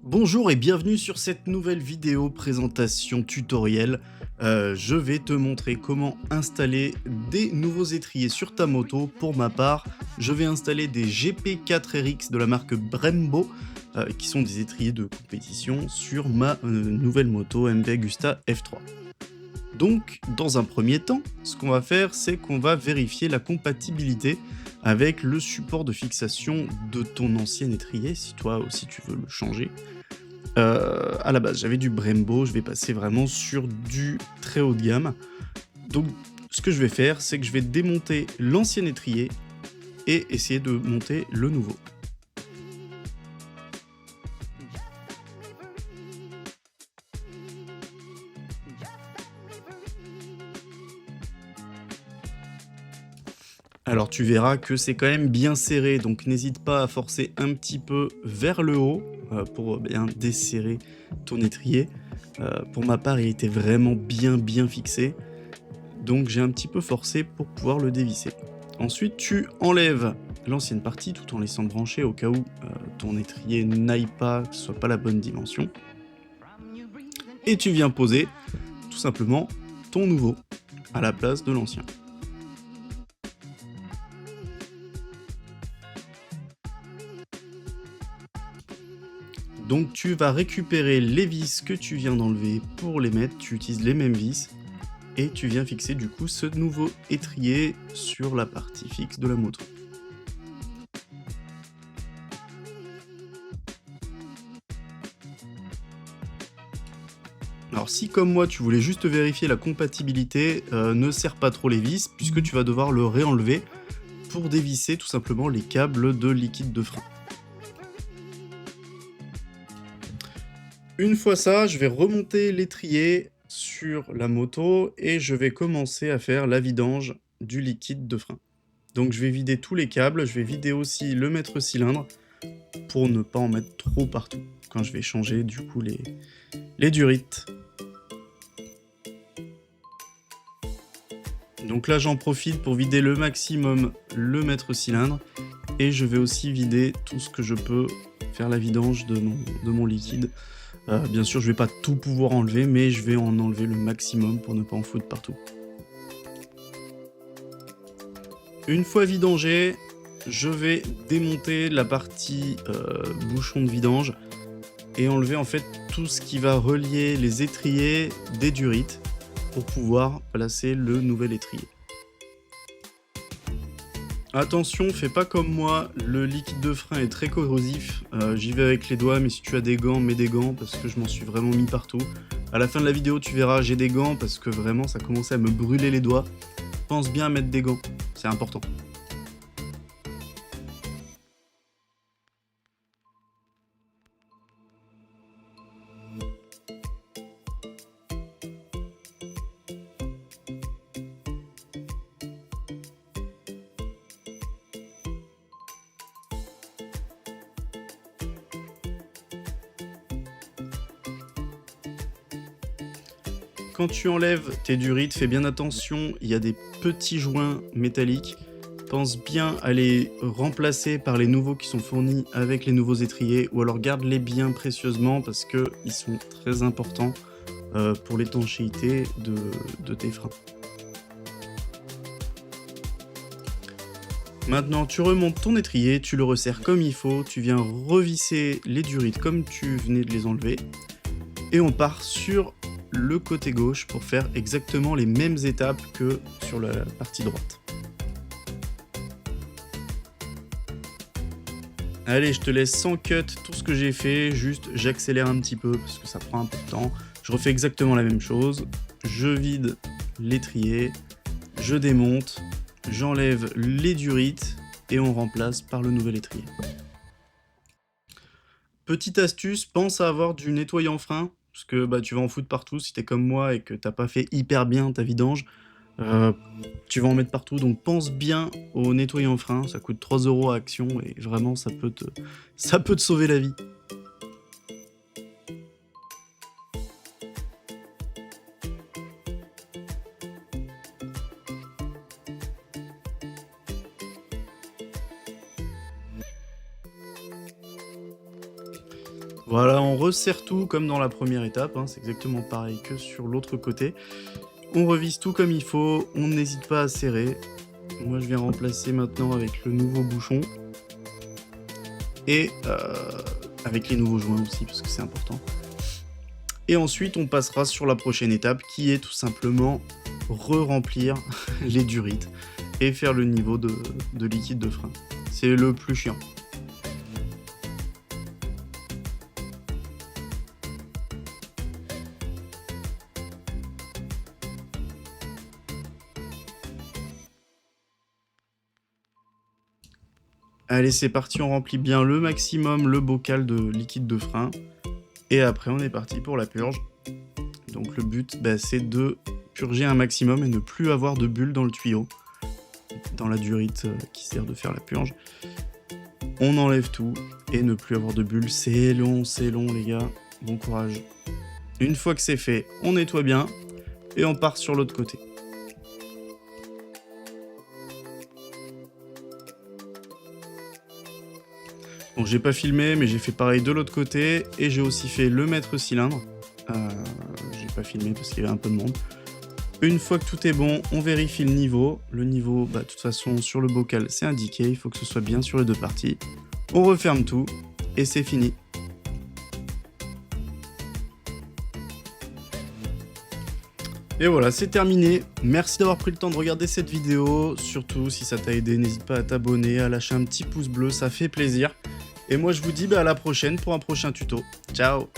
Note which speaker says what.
Speaker 1: Bonjour et bienvenue sur cette nouvelle vidéo présentation tutoriel. Je vais te montrer comment installer des nouveaux étriers sur ta moto. Pour ma part, je vais installer des GP4RX de la marque Brembo, qui sont des étriers de compétition sur ma nouvelle moto MV Agusta F3. Donc, dans un premier temps, ce qu'on va faire, c'est qu'on va vérifier la compatibilité avec le support de fixation de ton ancien étrier, si toi aussi tu veux le changer. À la base, j'avais du Brembo, je vais passer vraiment sur du très haut de gamme. Donc, ce que je vais faire, c'est que je vais démonter l'ancien étrier et essayer de monter le nouveau. Alors tu verras que c'est quand même bien serré, donc n'hésite pas à forcer un petit peu vers le haut pour bien desserrer ton étrier. Pour ma part, il était vraiment bien fixé, donc j'ai un petit peu forcé pour pouvoir le dévisser. Ensuite, tu enlèves l'ancienne partie tout en laissant brancher au cas où ton étrier n'aille pas, que ce soit pas la bonne dimension. Et tu viens poser tout simplement ton nouveau à la place de l'ancien. Donc tu vas récupérer les vis que tu viens d'enlever pour les mettre, tu utilises les mêmes vis et tu viens fixer du coup ce nouveau étrier sur la partie fixe de la moto. Alors si comme moi tu voulais juste vérifier la compatibilité, ne serre pas trop les vis puisque tu vas devoir le réenlever pour dévisser tout simplement les câbles de liquide de frein. Une fois ça, je vais remonter l'étrier sur la moto et je vais commencer à faire la vidange du liquide de frein. Donc je vais vider tous les câbles, je vais vider aussi le maître-cylindre pour ne pas en mettre trop partout quand je vais changer du coup les durites. Donc là j'en profite pour vider le maximum le maître-cylindre et je vais aussi vider tout ce que je peux, faire la vidange de mon liquide. Bien sûr je vais pas tout pouvoir enlever mais je vais en enlever le maximum pour ne pas en foutre partout. Une fois vidangé, je vais démonter la partie bouchon de vidange et enlever en fait tout ce qui va relier les étriers des durites pour pouvoir placer le nouvel étrier. Attention, fais pas comme moi, le liquide de frein est très corrosif, j'y vais avec les doigts, mais si tu as des gants, mets des gants parce que je m'en suis vraiment mis partout. À la fin de la vidéo, tu verras, j'ai des gants parce que vraiment ça commençait à me brûler les doigts. Pense bien à mettre des gants, c'est important. Quand tu enlèves tes durites, fais bien attention, il y a des petits joints métalliques. Pense bien à les remplacer par les nouveaux qui sont fournis avec les nouveaux étriers, ou alors garde-les bien précieusement parce qu'ils sont très importants pour l'étanchéité de tes freins. Maintenant, tu remontes ton étrier, tu le resserres comme il faut, tu viens revisser les durites comme tu venais de les enlever, et on part sur le côté gauche pour faire exactement les mêmes étapes que sur la partie droite. Allez, je te laisse sans cut tout ce que j'ai fait, juste j'accélère un petit peu parce que ça prend un peu de temps. Je refais exactement la même chose, je vide l'étrier, je démonte, j'enlève les durites et on remplace par le nouvel étrier. Petite astuce, pense à avoir du nettoyant frein, parce que bah, tu vas en foutre partout si t'es comme moi et que t'as pas fait hyper bien ta vidange. Euh, Tu vas en mettre partout, donc pense bien au nettoyant frein, ça coûte 3 € à Action et vraiment ça peut te sauver la vie. Voilà, on resserre tout comme dans la première étape, hein, c'est exactement pareil que sur l'autre côté. On revise tout comme il faut, on n'hésite pas à serrer. Moi, je viens remplacer maintenant avec le nouveau bouchon. Et avec les nouveaux joints aussi, parce que c'est important. Et ensuite, on passera sur la prochaine étape, qui est tout simplement re-remplir les durites et faire le niveau de liquide de frein. C'est le plus chiant. Allez, c'est parti, on remplit bien le maximum le bocal de liquide de frein. Et après, on est parti pour la purge. Donc le but, c'est de purger un maximum et ne plus avoir de bulles dans le tuyau, dans la durite qui sert de faire la purge. On enlève tout et ne plus avoir de bulles. C'est long les gars. Bon courage. Une fois que c'est fait, on nettoie bien et on part sur l'autre côté. Bon, j'ai pas filmé, mais j'ai fait pareil de l'autre côté, et j'ai aussi fait le maître cylindre. J'ai pas filmé parce qu'il y avait un peu de monde. Une fois que tout est bon, on vérifie le niveau. Le niveau, de toute façon, sur le bocal, c'est indiqué, il faut que ce soit bien sur les deux parties. On referme tout, et c'est fini. Et voilà, c'est terminé. Merci d'avoir pris le temps de regarder cette vidéo. Surtout, si ça t'a aidé, n'hésite pas à t'abonner, à lâcher un petit pouce bleu, ça fait plaisir. Et moi, je vous dis à la prochaine pour un prochain tuto. Ciao!